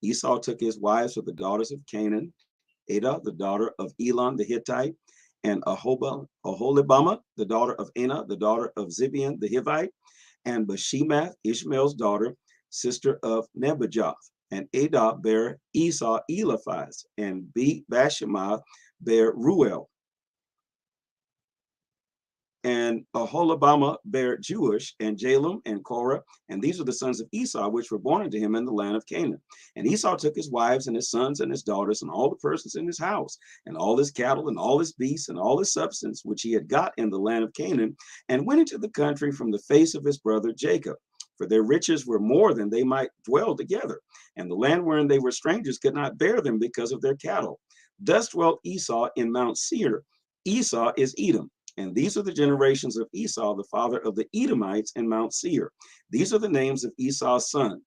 Esau took his wives of the daughters of Canaan, Adah, the daughter of Elon the Hittite, and Aholibamah, the daughter of Anah, the daughter of Zibeon the Hivite, and Bashemath, Ishmael's daughter, sister of Nebajoth. And Adah bare Esau Eliphaz, and Bashemath bare Ruel, and Aholibamah bare Jewish, and Jalem, and Korah, and these are the sons of Esau, which were born unto him in the land of Canaan. And Esau took his wives, and his sons, and his daughters, and all the persons in his house, and all his cattle, and all his beasts, and all his substance, which he had got in the land of Canaan, and went into the country from the face of his brother Jacob. For their riches were more than they might dwell together, and the land wherein they were strangers could not bear them because of their cattle. Thus dwelt Esau in Mount Seir. Esau is Edom. And these are the generations of Esau, the father of the Edomites in Mount Seir. These are the names of Esau's sons: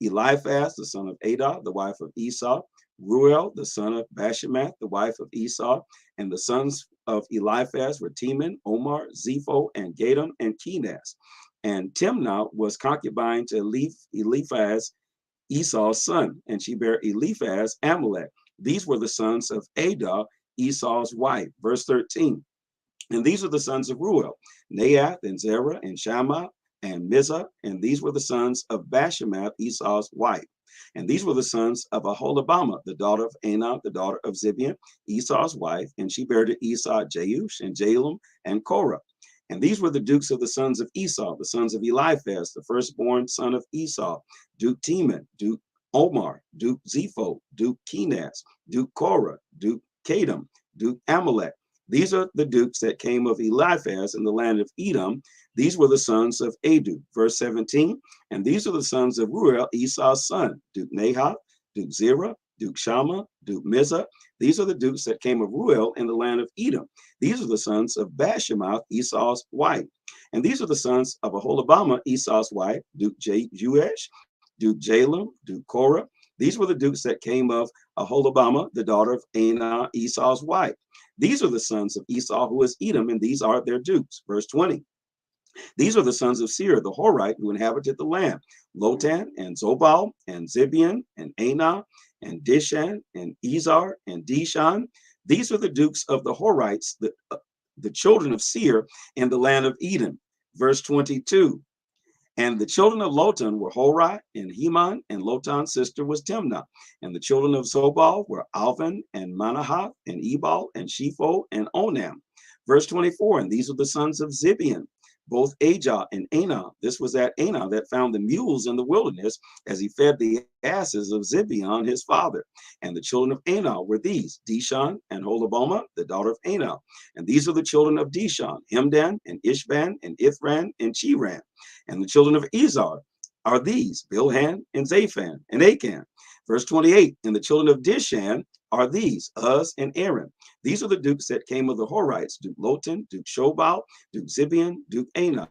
Eliphaz, the son of Adah, the wife of Esau; Ruel, the son of Bashemath, the wife of Esau. And the sons of Eliphaz were Teman, Omar, Zepho, and Gadam, and Kenaz. And Timnah was concubine to Eliphaz, Esau's son, and she bare Eliphaz Amalek. These were the sons of Adah, Esau's wife. Verse 13. And these are the sons of Ruel: Naath, and Zerah, and Shammah, and Mizah. And these were the sons of Bashemath, Esau's wife. And these were the sons of Aholibamah, the daughter of Anah, the daughter of Zibeon, Esau's wife. And she bare to Esau Jeush, and Jalem, and Korah. And these were the dukes of the sons of Esau, the sons of Eliphaz, the firstborn son of Esau: Duke Teman, Duke Omar, Duke Zepho, Duke Kenaz, Duke Korah, Duke Kadam, Duke Amalek. These are the dukes that came of Eliphaz in the land of Edom. These were the sons of Adu. Verse 17. And these are the sons of Ruel, Esau's son: Duke Nahath, Duke Zerah, Duke Shammah, Duke Mizah. These are the dukes that came of Ruel in the land of Edom. These are the sons of Bashemath, Esau's wife. And these are the sons of Aholibamah, Esau's wife: Duke Jeush, Duke Jalem, Duke Korah. These were the dukes that came of Aholibamah, the daughter of Anah, Esau's wife. These are the sons of Esau, who is Edom, and these are their dukes. Verse 20. These are the sons of Seir, the Horite, who inhabited the land: Lotan, and Zobal, and Zibeon, and Anah, and Dishan, and Ezar, and Dishan. These are the dukes of the Horites, the children of Seir, in the land of Edom. Verse 22. And the children of Lotan were Hori and Heman, and Lotan's sister was Timnah. And the children of Zobal were Alvan, and Manahath, and Ebal, and Shepho, and Onam. Verse 24. And these are the sons of Zibeon, both Ajah and Anah. This was that Anah that found the mules in the wilderness, as he fed the asses of Zibeon his father. And the children of Anah were these: Dishan, and Holibamah, the daughter of Anah. And these are the children of Dishan: Hemdan, and Ishban, and Ithran, and Chiran. And the children of Ezar are these: Bilhan, and Zaphan, and Achan. Verse 28. And the children of Dishan are these: Uz and Aaron. These are the dukes that came of the Horites: Duke Lotan, Duke Shobal, Duke Zibeon, Duke Anah,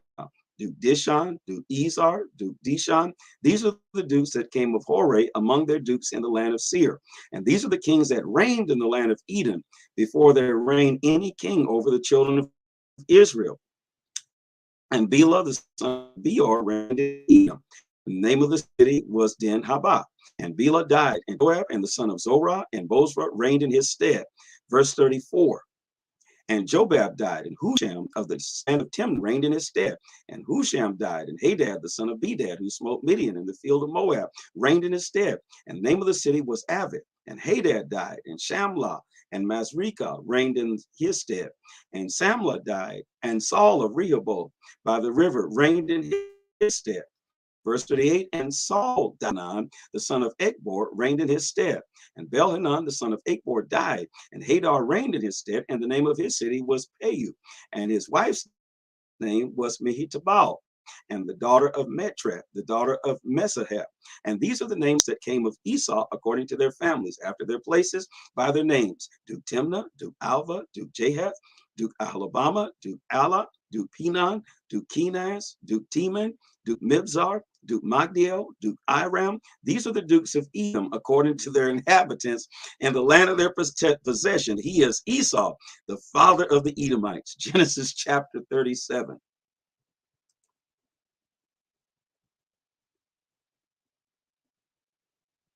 Duke Dishan, Duke Ezar, Duke Dishan. These are the dukes that came of Hori among their dukes in the land of Seir. And these are the kings that reigned in the land of Edom before there reigned any king over the children of Israel. And Bela, the son of Beor, reigned in Edom. The name of the city was Den Habah. And Bela died, and Joab, and the son of Zorah, and Bozrah reigned in his stead. Verse 34. And Jobab died, and Husham of the son of Timnah reigned in his stead. And Husham died, and Hadad, the son of Bedad, who smote Midian in the field of Moab, reigned in his stead. And the name of the city was Avid. And Hadad died, and Shamlah and Masrekah reigned in his stead. And Samlah died, and Saul of Rehoboth by the river reigned in his stead. Verse 38. And Saul, Danan, the son of Ekbor, reigned in his stead. And Belhanan, the son of Ekbor, died, and Hadar reigned in his stead. And the name of his city was Peyu. And his wife's name was Mehetabal, and the daughter of Metreth, the daughter of Mesahep. And these are the names that came of Esau according to their families, after their places, by their names: Duke Timnah, Duke Alva, Duke Jahath, Duke Aholibamah, Duke Allah, Duke Penan, Duke Kenaz, Duke Teman, Duke Mibzar, Duke Magdiel, Duke Iram. These are the dukes of Edom according to their inhabitants and the land of their possession. He is Esau, the father of the Edomites. Genesis chapter 37.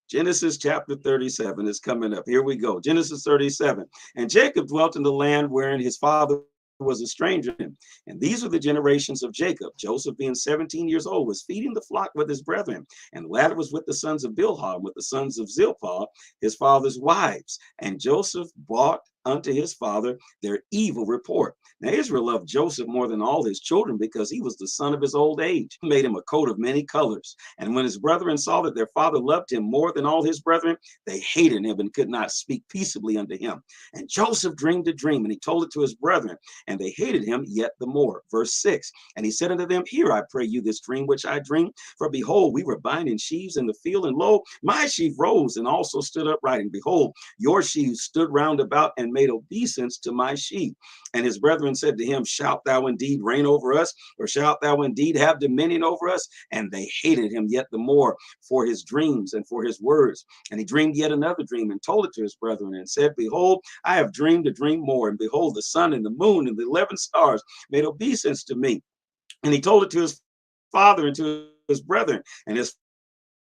Genesis chapter 37 is coming up. Here we go. Genesis 37. And Jacob dwelt in the land wherein his father was a stranger to him. And these are the generations of Jacob. Joseph, being 17 years old, was feeding the flock with his brethren. And the latter was with the sons of Bilhah, with the sons of Zilpah, his father's wives. And Joseph brought unto his father their evil report. Now Israel loved Joseph more than all his children because he was the son of his old age. He made him a coat of many colors. And when his brethren saw that their father loved him more than all his brethren, they hated him and could not speak peaceably unto him. And Joseph dreamed a dream, and he told it to his brethren, and they hated him yet the more. Verse 6. And he said unto them, Hear, I pray you, this dream which I dreamed. For behold, we were binding sheaves in the field, and lo, my sheaf rose and also stood upright. And behold, your sheaves stood round about and made obeisance to my sheep. And his brethren said to him, Shalt thou indeed reign over us, or shalt thou indeed have dominion over us? And they hated him yet the more for his dreams and for his words. And he dreamed yet another dream and told it to his brethren and said, Behold, I have dreamed a dream more. And behold, the sun and the moon and the 11 stars made obeisance to me. And he told it to his father and to his brethren. And his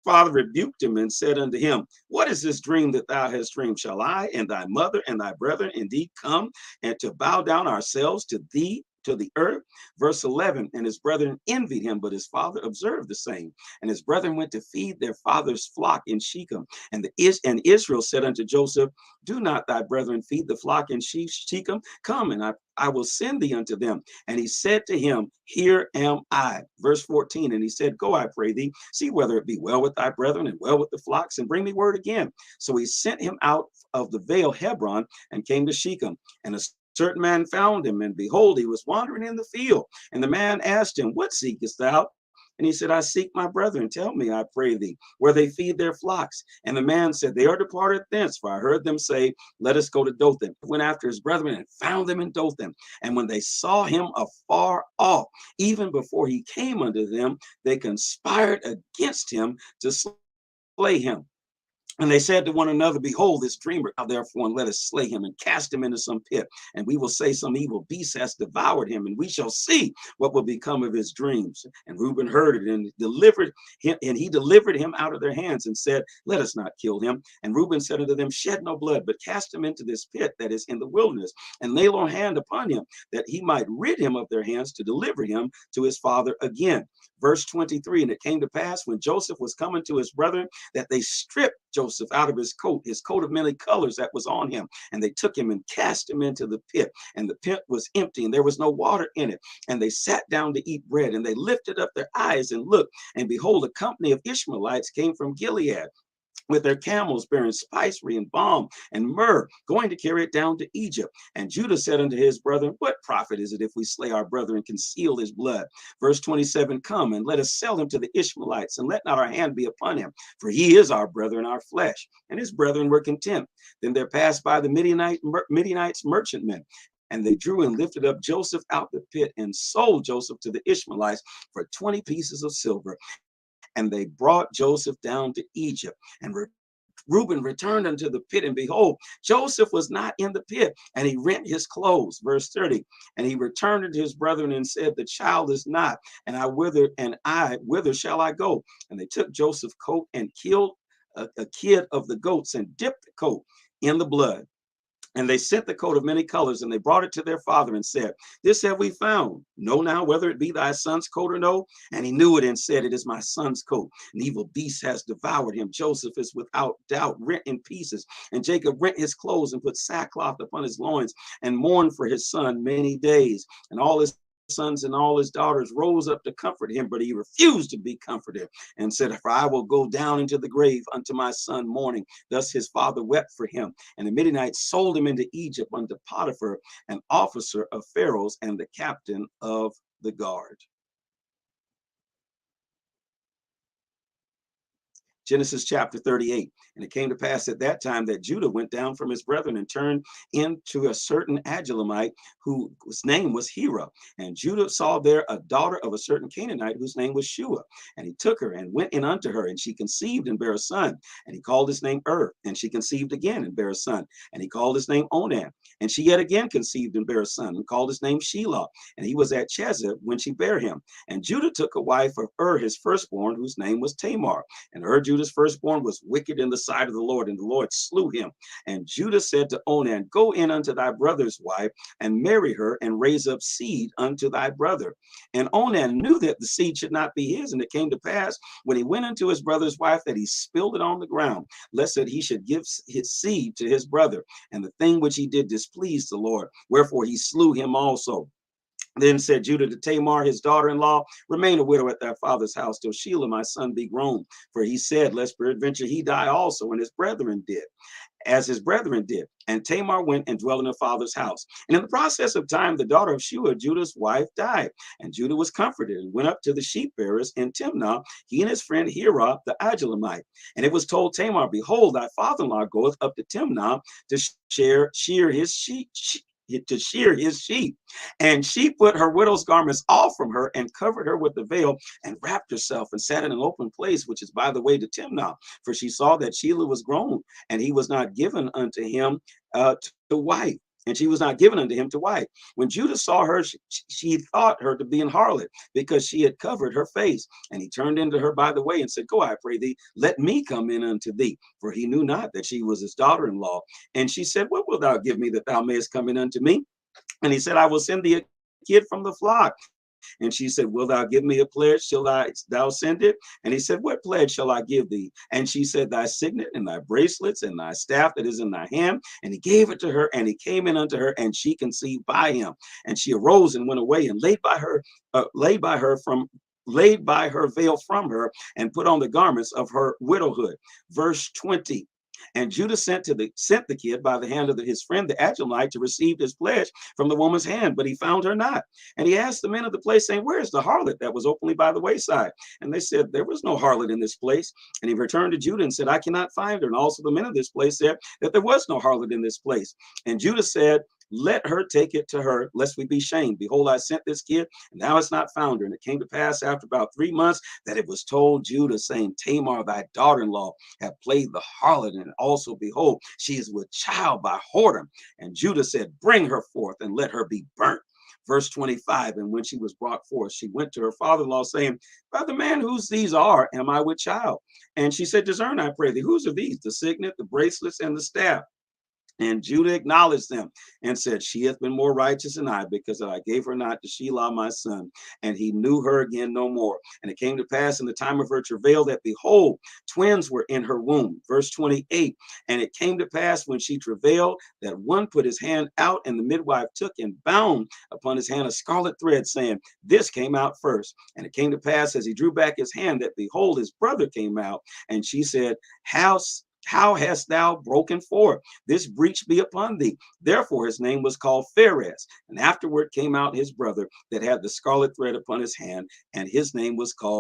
father rebuked him and said unto him, What is this dream that thou hast dreamed? Shall I and thy mother and thy brethren indeed come and to bow down ourselves to thee, to the earth? Verse 11. And his brethren envied him, but his father observed the same. And his brethren went to feed their father's flock in Shechem. And Israel said unto Joseph, Do not thy brethren feed the flock in Shechem? Come, and I will send thee unto them. And he said to him, Here am I. Verse 14. And he said, Go, I pray thee, see whether it be well with thy brethren and well with the flocks, and bring me word again. So he sent him out of the vale Hebron and came to Shechem. And a certain man found him, and behold, he was wandering in the field. And the man asked him, What seekest thou? And he said, I seek my brethren. Tell me, I pray thee, where they feed their flocks. And the man said, They are departed thence, for I heard them say, Let us go to Dothan. He went after his brethren and found them in Dothan. And when they saw him afar off, even before he came unto them, they conspired against him to slay him. And they said to one another, Behold, this dreamer, now therefore, and let us slay him and cast him into some pit. And we will say some evil beast has devoured him, and we shall see what will become of his dreams. And Reuben heard it and he delivered him out of their hands and said, Let us not kill him. And Reuben said unto them, Shed no blood, but cast him into this pit that is in the wilderness, and lay no hand upon him, that he might rid him of their hands to deliver him to his father again. Verse 23. And it came to pass when Joseph was coming to his brethren that they stripped Joseph out of his coat of many colors that was on him. And they took him and cast him into the pit. And the pit was empty, and there was no water in it. And they sat down to eat bread, and they lifted up their eyes and looked. And behold, a company of Ishmaelites came from Gilead, with their camels bearing spicery and balm and myrrh, going to carry it down to Egypt. And Judah said unto his brethren, What profit is it if we slay our brother and conceal his blood? Verse 27, Come and let us sell him to the Ishmaelites, and let not our hand be upon him, for he is our brother and our flesh. And his brethren were content. Then there passed by the Midianites merchantmen, and they drew and lifted up Joseph out the pit, and sold Joseph to the Ishmaelites for 20 pieces of silver. And they brought Joseph down to Egypt. And Reuben returned unto the pit, and behold, Joseph was not in the pit, and he rent his clothes. Verse 30. And he returned unto his brethren and said, The child is not, and whither shall I go? And they took Joseph's coat and killed a kid of the goats and dipped the coat in the blood. And they sent the coat of many colors, and they brought it to their father and said, This have we found. Know now whether it be thy son's coat or no. And he knew it and said, It is my son's coat. An evil beast has devoured him. Joseph is without doubt rent in pieces. And Jacob rent his clothes and put sackcloth upon his loins and mourned for his son many days. And all his sons and all his daughters rose up to comfort him, but he refused to be comforted and said, For I will go down into the grave unto my son mourning. Thus his father wept for him. And the Midianites sold him into Egypt unto Potiphar, an officer of Pharaoh's and the captain of the guard. Genesis chapter 38. And it came to pass at that time that Judah went down from his brethren and turned into a certain Adullamite whose name was Hira. And Judah saw there a daughter of a certain Canaanite whose name was Shua. And he took her and went in unto her, and she conceived and bare a son. And he called his name And she conceived again and bare a son. And he called his name Onan. And she yet again conceived and bare a son, and called his name Shelah. And he was at Chezib when she bare him. And Judah took a wife of his firstborn, whose name was Tamar. And Judah's firstborn was wicked in the sight of the Lord, and the Lord slew him. And Judah said to Onan, go in unto thy brother's wife and marry her and raise up seed unto thy brother. And Onan knew that the seed should not be his. And it came to pass when he went unto his brother's wife that he spilled it on the ground, lest that he should give his seed to his brother. And the thing which he did displeased the Lord. Wherefore he slew him also. Then said Judah to Tamar, his daughter-in-law, remain a widow at thy father's house till Shelah, my son, be grown. For he said, lest peradventure he die also, and his brethren did, as his brethren did. And Tamar went and dwelt in her father's house. And in the process of time, the daughter of Shua, Judah's wife, died. And Judah was comforted and went up to the sheep bearers in Timnah, he and his friend Hirah the Adulamite. And it was told Tamar, behold, thy father-in-law goeth up to Timnah to shear his sheep. And she put her widow's garments off from her and covered her with the veil and wrapped herself and sat in an open place, which is by the way to Timnah. For she saw that Shelah was grown, and he was not given unto him to wife. And she was not given unto him to wife. When Judah saw her, she thought her to be an harlot, because she had covered her face. And he turned into her by the way and said, go, I pray thee, let me come in unto thee. For he knew not that she was his daughter-in-law. And she said, what wilt thou give me that thou mayest come in unto me? And he said, I will send thee a kid from the flock. And she said, will thou give me a pledge? Shall thou send it? And he said, what pledge shall I give thee? And she said, thy signet and thy bracelets and thy staff that is in thy hand. And he gave it to her, and he came in unto her, and she conceived by him. And she arose and went away and laid by her veil from her, and put on the garments of her widowhood. Verse 20. And Judah sent the kid by the hand of his friend the Adullamite to receive his pledge from the woman's hand, but he found her not. And he asked the men of the place, saying, where is the harlot that was openly by the wayside? And they said, there was no harlot in this place. And he returned to Judah and said, I cannot find her. And also the men of this place said that there was no harlot in this place. And Judah said, let her take it to her, lest we be shamed. Behold, I sent this kid, and thou hast not found her. And it came to pass after about 3 months that it was told Judah, saying, Tamar, thy daughter-in-law, hath played the harlot, and also, behold, she is with child by whoredom. And Judah said, bring her forth, and let her be burnt. Verse 25, and when she was brought forth, she went to her father-in-law, saying, by the man whose these are, am I with child? And she said, discern, I pray thee, whose are these? The signet, the bracelets, and the staff. And Judah acknowledged them and said, she hath been more righteous than I, because I gave her not to Shelah my son. And he knew her again no more. And it came to pass in the time of her travail that, behold, twins were in her womb. Verse 28. And it came to pass when she travailed that one put his hand out, and the midwife took and bound upon his hand a scarlet thread, saying, this came out first. And it came to pass as he drew back his hand that, behold, his brother came out. And she said, how hast thou broken forth? This breach be upon thee. Therefore his name was called Pharez. And afterward came out his brother that had the scarlet thread upon his hand, and his name was called